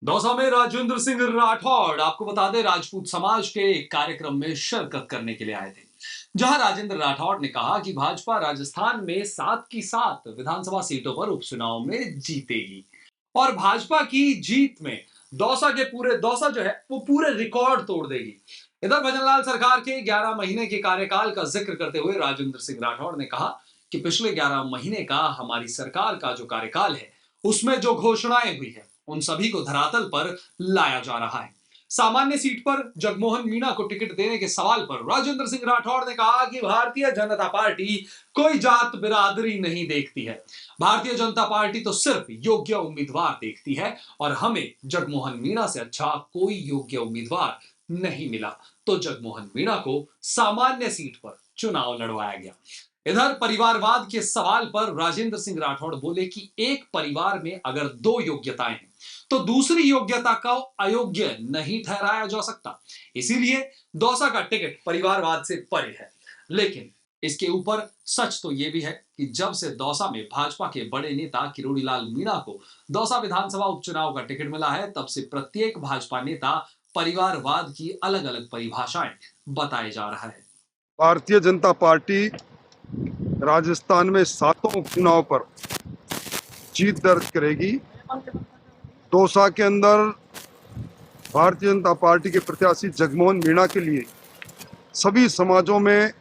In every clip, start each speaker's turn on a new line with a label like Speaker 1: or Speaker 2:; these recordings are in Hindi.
Speaker 1: दौसा में राजेंद्र सिंह राठौड़ आपको बता दें राजपूत समाज के एक कार्यक्रम में शिरकत करने के लिए आए थे, जहां राजेंद्र राठौड़ ने कहा कि भाजपा राजस्थान में 7 की 7 विधानसभा सीटों पर उपचुनाव में जीतेगी और भाजपा की जीत में दौसा जो है वो पूरे रिकॉर्ड तोड़ देगी। इधर भजनलाल सरकार के 11 महीने के कार्यकाल का जिक्र करते हुए राजेंद्र सिंह राठौड़ ने कहा कि पिछले 11 महीने का हमारी सरकार का जो कार्यकाल है उसमें जो घोषणाएं हुई है उन सभी को धरातल पर लाया जा रहा है। सामान्य सीट पर जगमोहन मीणा को टिकट देने के सवाल पर राजेंद्र सिंह राठौड़ ने कहा कि भारतीय जनता पार्टी कोई जात बिरादरी नहीं देखती है। भारतीय जनता पार्टी तो सिर्फ योग्य उम्मीदवार देखती है और हमें जगमोहन मीणा से अच्छा कोई योग्य उम्मीदवार नहीं मिला तो जगमोहन मीणा को सामान्य सीट पर चुनाव लड़वाया गया। इधर परिवारवाद के सवाल पर राजेंद्र सिंह राठौड़ बोले कि एक परिवार में अगर 2 योग्यताएं हैं तो दूसरी योग्यता को अयोग्य नहीं ठहराया जा सकता। इसीलिए दौसा का टिकट परिवारवाद से परे है। लेकिन इसके ऊपर सच तो यह भी है कि जब से दौसा में भाजपा के बड़े नेता किरोड़ीलाल मीणा को दौसा विधानसभा उपचुनाव का टिकट मिला है, तब से प्रत्येक भाजपा नेता परिवारवाद की अलग अलग परिभाषाएं बताए जा रहा है।
Speaker 2: भारतीय जनता पार्टी राजस्थान में 7 उपचुनाव पर जीत दर्ज करेगी। दौसा के अंदर भारतीय जनता पार्टी के प्रत्याशी जगमोहन मीणा के लिए सभी समाजों में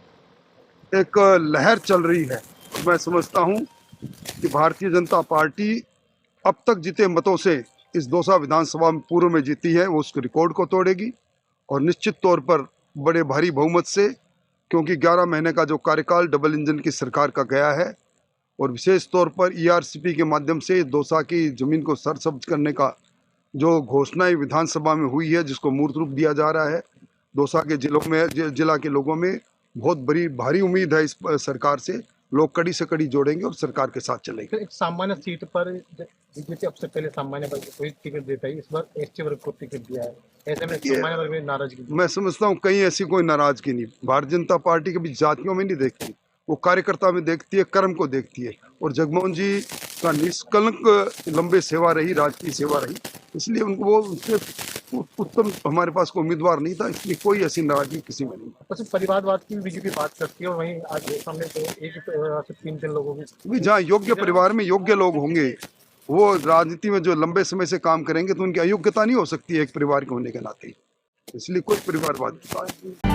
Speaker 2: एक लहर चल रही है। मैं समझता हूं कि भारतीय जनता पार्टी अब तक जीते मतों से इस दौसा विधानसभा में पूर्व में जीती है, वो उस रिकॉर्ड को तोड़ेगी और निश्चित तौर पर बड़े भारी बहुमत से, क्योंकि 11 महीने का जो कार्यकाल डबल इंजन की सरकार का गया है और विशेष तौर पर ईआरसीपी के माध्यम से दौसा की जमीन को सरसब्ज करने का जो घोषणाएं विधानसभा में हुई है, जिसको मूर्त रूप दिया जा रहा है, दौसा के जिला के लोगों में बहुत बड़ी भारी उम्मीद है। इस सरकार से लोग कड़ी से कड़ी जोड़ेंगे और सरकार के साथ चलेंगे।
Speaker 3: एक सामान्य सीट पर जैसे अब से पहले सामान्य वर्ग को टिकट देता है, इस बार एसटी वर्ग को टिकट दिया है, ऐसे में सामान्य वर्ग में नाराजगी।
Speaker 2: मैं समझता हूँ कहीं ऐसी कोई नाराजगी नहीं। भारतीय जनता पार्टी कभी जातियों में नहीं देखती, वो कार्यकर्ता में देखती है, कर्म को देखती है। और जगमोहन जी का निष्कलंक लंबे सेवा रही, राजकीय सेवा रही, इसलिए उनको वो उससे उत्तम हमारे पास कोई उम्मीदवार नहीं था, इसलिए कोई ऐसी नाराजगी किसी में नहीं।
Speaker 3: अच्छा, परिवारवाद की बीजेपी बात करती है और वहीं आज सामने तो एक से 3 लोगों की,
Speaker 2: जहाँ योग्य परिवार में योग्य लोग होंगे, वो राजनीति में जो लंबे समय से काम करेंगे तो उनकी अयोग्यता नहीं हो सकती है एक परिवार के होने के नाते। इसलिए कोई परिवारवाद की बात नहीं।